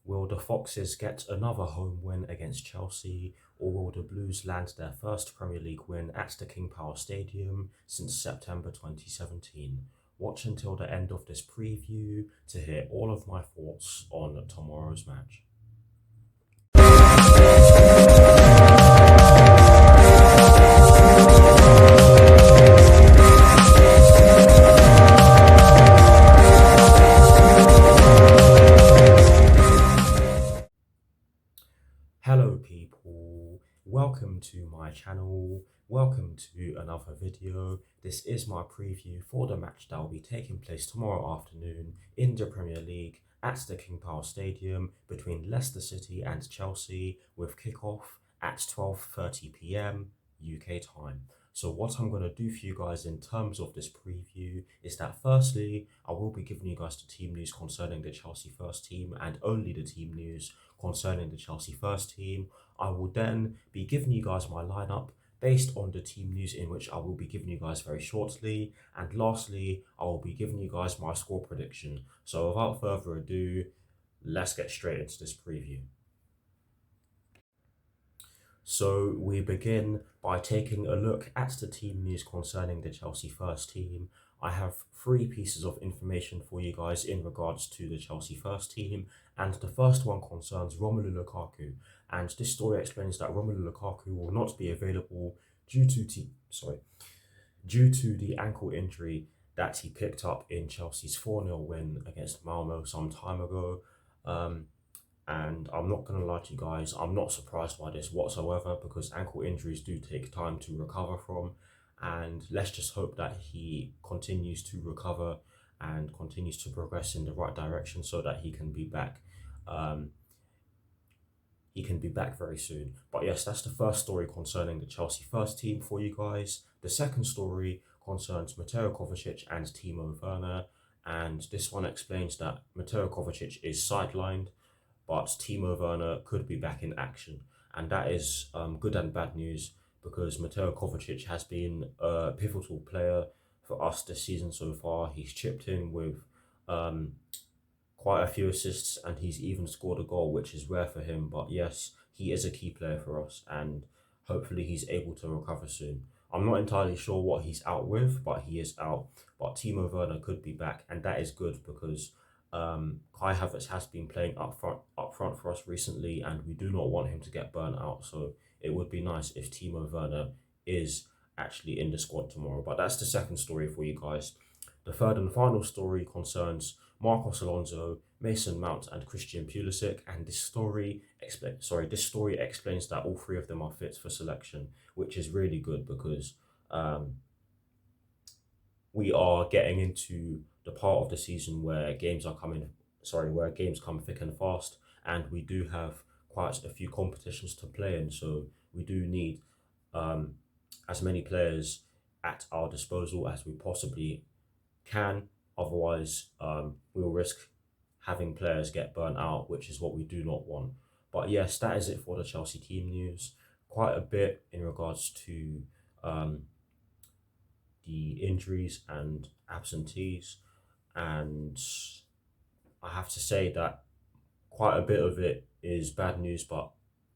Will the Foxes get another home win against Chelsea, or will the Blues land their first Premier League win at the King Power Stadium since September 2017? Watch until the end of this preview to hear all of my thoughts on tomorrow's match. Hello people, welcome to my channel, welcome to another video. This is my preview for the match that will be taking place tomorrow afternoon in the Premier League at the King Power Stadium between Leicester City and Chelsea, with kickoff at 12:30 PM UK time. So what I'm going to do for you guys in terms of this preview is that firstly, I will be giving you guys the team news concerning the Chelsea first team and only the team news concerning the Chelsea first team. I will then be giving you guys my lineup based on the team news, in which I will be giving you guys very shortly. And lastly, I will be giving you guys my score prediction. So without further ado, let's get straight into this preview. So we begin by taking a look at the team news concerning the Chelsea first team. I have 3 pieces of information for you guys in regards to the Chelsea first team, and the first one concerns Romelu Lukaku, and this story explains that Romelu Lukaku will not be available due to the ankle injury that he picked up in Chelsea's 4-0 win against Malmo some time ago. And I'm not going to lie to you guys, I'm not surprised by this whatsoever, because ankle injuries do take time to recover from. And let's just hope that he continues to recover and continues to progress in the right direction so that he can be back. He can be back very soon. But yes, that's the first story concerning the Chelsea first team for you guys. The second story concerns Mateo Kovacic and Timo Werner. And this one explains that Mateo Kovacic is sidelined, but Timo Werner could be back in action. And that is good and bad news, because Mateo Kovacic has been a pivotal player for us this season so far. He's chipped in with quite a few assists, and he's even scored a goal, which is rare for him. But yes, he is a key player for us, and hopefully he's able to recover soon. I'm not entirely sure what he's out with, but he is out. But Timo Werner could be back, and that is good, because Kai Havertz has been playing up front for us recently, and we do not want him to get burnt out. So it would be nice if Timo Werner is actually in the squad tomorrow. But that's the second story for you guys. The third and final story concerns Marcos Alonso, Mason Mount, and Christian Pulisic, and this story explains that all 3 of them are fit for selection, which is really good, because we are getting into the part of the season where games come thick and fast, and we do have quite a few competitions to play in. So we do need as many players at our disposal as we possibly can. Otherwise, we'll risk having players get burnt out, which is what we do not want. But yes, that is it for the Chelsea team news. Quite a bit in regards to the injuries and absentees, and I have to say that quite a bit of it is bad news, but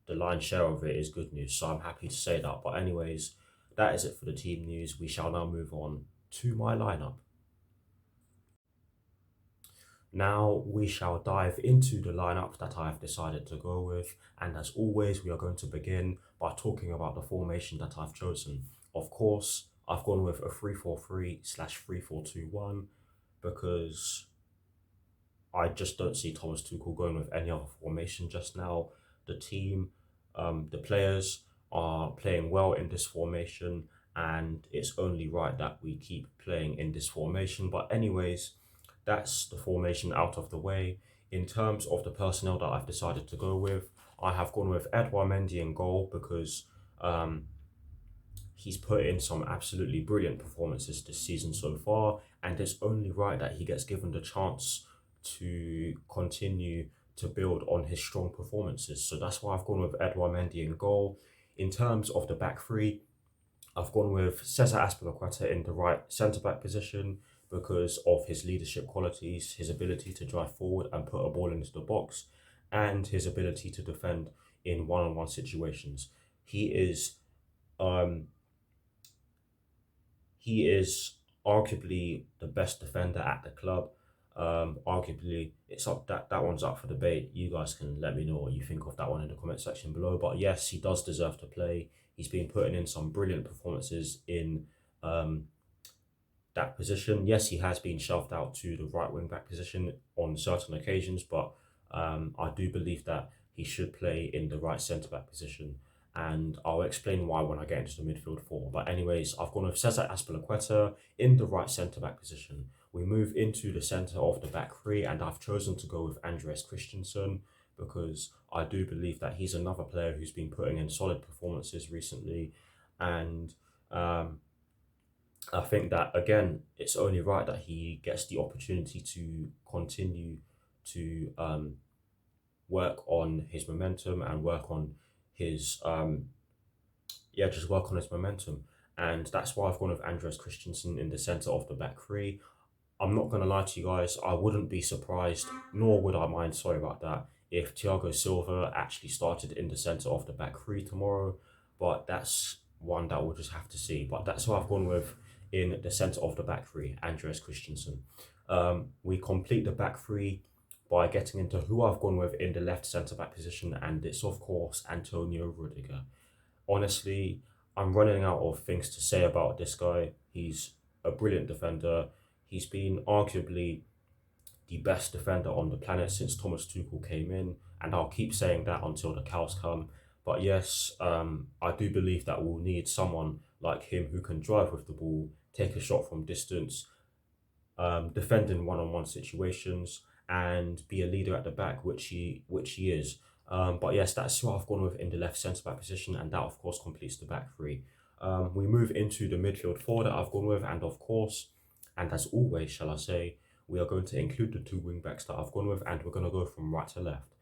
the lion's share of it is good news, so I'm happy to say that. But anyways, that is it for the team news. We shall now move on to my lineup. Now we shall dive into the lineup that I have decided to go with, and as always, we are going to begin by talking about the formation that I've chosen. Of course, I've gone with a 3-4-3/3-4-2-1, because I just don't see Thomas Tuchel going with any other formation just now. The team, the players are playing well in this formation, and it's only right that we keep playing in this formation. But anyways, that's the formation out of the way. In terms of the personnel that I've decided to go with, I have gone with Edouard Mendy in goal, because he's put in some absolutely brilliant performances this season so far, and it's only right that he gets given the chance to continue to build on his strong performances. So that's why I've gone with Edouard Mendy in goal. In terms of the back 3, I've gone with Cesar Azpilicueta in the right centre-back position, because of his leadership qualities, his ability to drive forward and put a ball into the box, and his ability to defend in one-on-one situations. He is um, he is arguably the best defender at the club. Arguably, it's up that one's up for debate. You guys can let me know what you think of that one in the comment section below. But yes, he does deserve to play. He's been putting in some brilliant performances in um, that position. Yes, he has been shoved out to the right wing back position on certain occasions, but I do believe that he should play in the right centre back position. And I'll explain why when I get into the midfield four. But anyways, I've gone with Cesar Azpilicueta in the right centre back position. We move into the centre of the back three, and I've chosen to go with Andreas Christensen because I do believe that he's another player who's been putting in solid performances recently, and I think that again, it's only right that he gets the opportunity to continue to work on his momentum and work on his just work on his momentum. And that's why I've gone with Andres Christensen in the centre of the back three. I'm not gonna lie to you guys, I wouldn't be surprised, nor would I mind, sorry about that, if Thiago Silva actually started in the centre of the back three tomorrow. But that's one that we'll just have to see. But that's who I've gone with in the centre of the back three, Andreas Christensen. We complete the back three by getting into who I've gone with in the left centre back position, and it's of course Antonio Rudiger. Honestly, I'm running out of things to say about this guy. He's a brilliant defender. He's been arguably the best defender on the planet since Thomas Tuchel came in, and I'll keep saying that until the cows come. But yes, I do believe that we'll need someone like him who can drive with the ball, take a shot from distance, defend in one-on-one situations, and be a leader at the back, which he is. But yes, that's who I've gone with in the left centre back position, and that of course completes the back three. We move into the midfield four that I've gone with, and of course, and as always, shall I say, we are going to include the two wing backs that I've gone with, and we're going to go from right to left.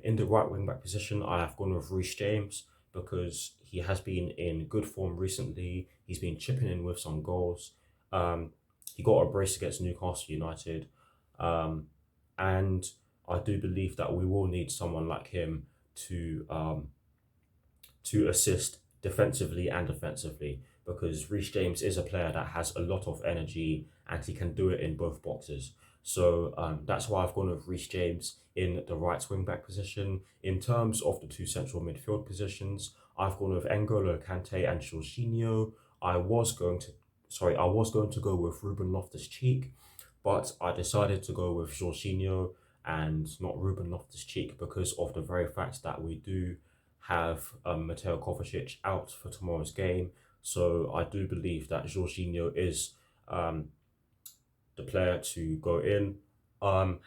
In the right wing back position, I have gone with Reece James because he has been in good form recently. He's been chipping in with some goals. He got a brace against Newcastle United. And I do believe that we will need someone like him to assist defensively and offensively because Reece James is a player that has a lot of energy and he can do it in both boxes. So that's why I've gone with Reece James in the right wing back position. In terms of the two central midfield positions, I've gone with N'Golo Kante and Jorginho. I was going to go with Ruben Loftus-Cheek, but I decided to go with Jorginho and not Ruben Loftus-Cheek because of the very fact that we do have Mateo Kovacic out for tomorrow's game. So I do believe that Jorginho is the player to go in.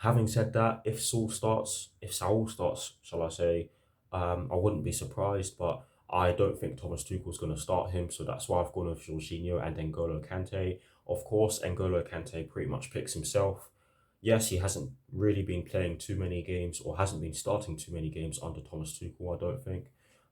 Having said that, if Saul starts, shall I say, I wouldn't be surprised, but I don't think Thomas Tuchel's going to start him, so that's why I've gone with Jorginho and N'Golo Kante. Of course, N'Golo Kante pretty much picks himself. Yes, he hasn't really been playing too many games or hasn't been starting too many games under Thomas Tuchel, I don't think.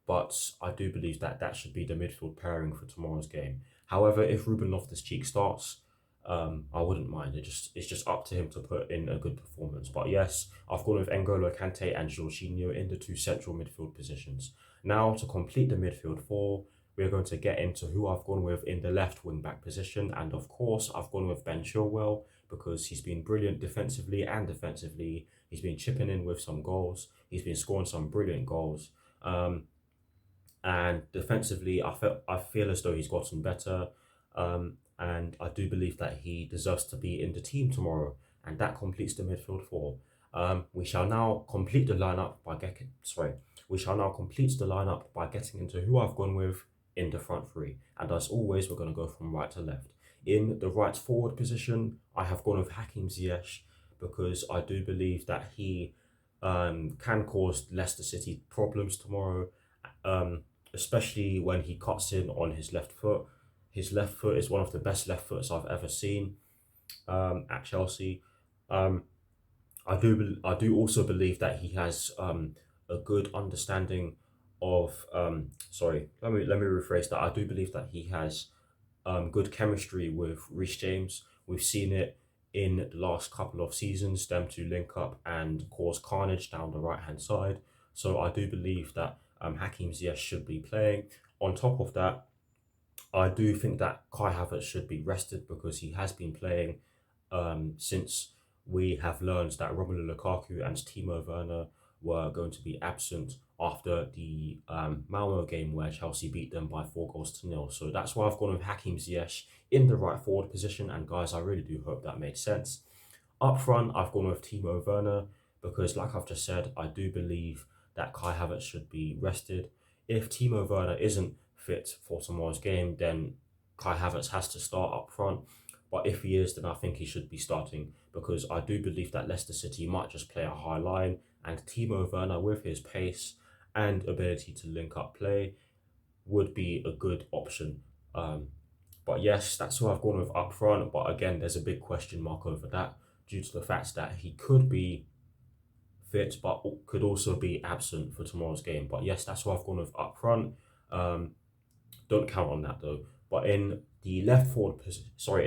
But I do believe that that should be the midfield pairing for tomorrow's game. However, if Ruben Loftus-Cheek starts, I wouldn't mind. It's just up to him to put in a good performance. But yes, I've gone with N'Golo Kante and Jorginho in the two central midfield positions. Now, to complete the midfield four, we're going to get into who I've gone with in the left wing back position. And of course, I've gone with Ben Chilwell because he's been brilliant defensively and offensively. He's been chipping in with some goals. He's been scoring some brilliant goals. And defensively, I feel as though he's gotten better. And I do believe that he deserves to be in the team tomorrow. And that completes the midfield four. We shall now complete the lineup by getting into who I've gone with in the front three. And as always, we're going to go from right to left. In the right forward position, I have gone with Hakim Ziyech because I do believe that he can cause Leicester City problems tomorrow, especially when he cuts in on his left foot. His left foot is one of the best left foots I've ever seen at Chelsea. I do also believe that he has a good understanding of let me rephrase that. I do believe that he has good chemistry with Reece James. We've seen it in the last couple of seasons, them to link up and cause carnage down the right hand side. So I do believe that Hakim Ziyech should be playing. On top of that, I do think that Kai Havertz should be rested because he has been playing since we have learned that Romelu Lukaku and Timo Werner were going to be absent after the Malmo game where Chelsea beat them by 4 goals to 0. So that's why I've gone with Hakim Ziyech in the right forward position. And guys, I really do hope that made sense. Up front, I've gone with Timo Werner because, like I've just said, I do believe that Kai Havertz should be rested. If Timo Werner isn't fit for tomorrow's game, then Kai Havertz has to start up front. But if he is, then I think he should be starting because I do believe that Leicester City might just play a high line, and Timo Werner, with his pace and ability to link up play, would be a good option. But yes, that's who I've gone with up front. But again, there's a big question mark over that due to the fact that he could be fit, but could also be absent for tomorrow's game. But yes, that's who I've gone with up front. Don't count on that though. But in the in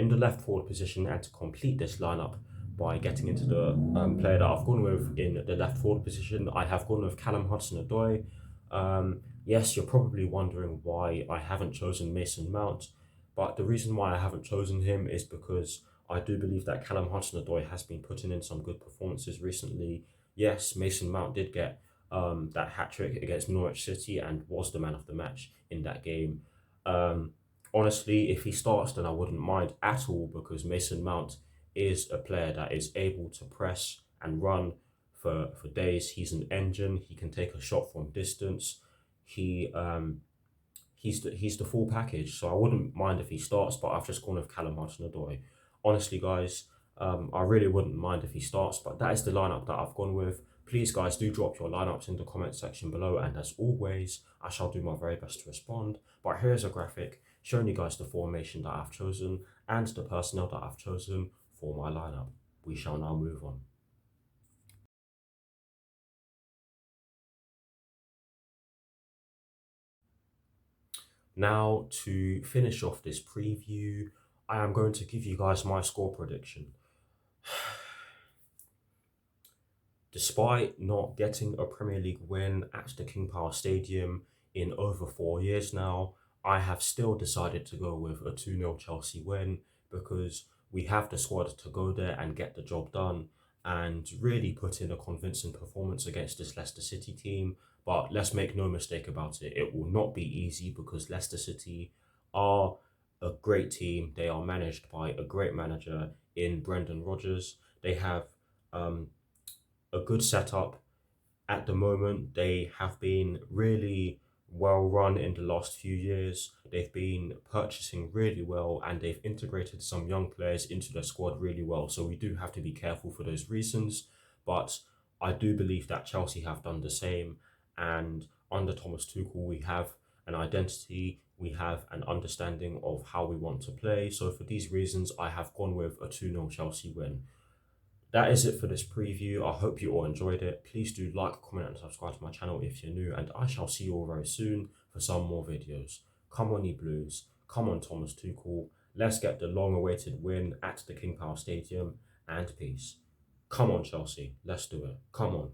the left forward position, and to complete this lineup by getting into the player that I've gone with in the left forward position, I have gone with Callum Hudson-Odoi. Yes, you're probably wondering why I haven't chosen Mason Mount, but the reason why I haven't chosen him is because I do believe that Callum Hudson-Odoi has been putting in some good performances recently. Yes, Mason Mount did get that hat-trick against Norwich City and was the man of the match in that game. Honestly, if he starts, then I wouldn't mind at all because Mason Mount is a player that is able to press and run for days. He's an engine. He can take a shot from distance. He's the full package, so I wouldn't mind if he starts, but I've just gone with Callum Hudson-Odoi. Honestly, guys, I really wouldn't mind if he starts, but that is the lineup that I've gone with. Please, guys, do drop your lineups in the comment section below, and as always, I shall do my very best to respond. But here's a graphic showing you guys the formation that I've chosen and the personnel that I've chosen for my lineup. We shall now move on. Now, to finish off this preview, I am going to give you guys my score prediction. Despite not getting a Premier League win at the King Power Stadium in over 4 years now, I have still decided to go with a 2-0 Chelsea win because we have the squad to go there and get the job done and really put in a convincing performance against this Leicester City team. But let's make no mistake about it, it will not be easy because Leicester City are a great team. They are managed by a great manager in Brendan Rodgers. They have a good setup at the moment. They have been really well run in the last few years. They've been purchasing really well and they've integrated some young players into their squad really well. So we do have to be careful for those reasons. But I do believe that Chelsea have done the same. And under Thomas Tuchel, we have an identity, we have an understanding of how we want to play. So for these reasons, I have gone with a 2-0 Chelsea win. That is it for this preview. I hope you all enjoyed it. Please do like, comment, and subscribe to my channel if you're new, and I shall see you all very soon for some more videos. Come on, ye Blues. Come on, Thomas Tuchel. Let's get the long-awaited win at the King Power Stadium, and peace. Come on, Chelsea. Let's do it. Come on.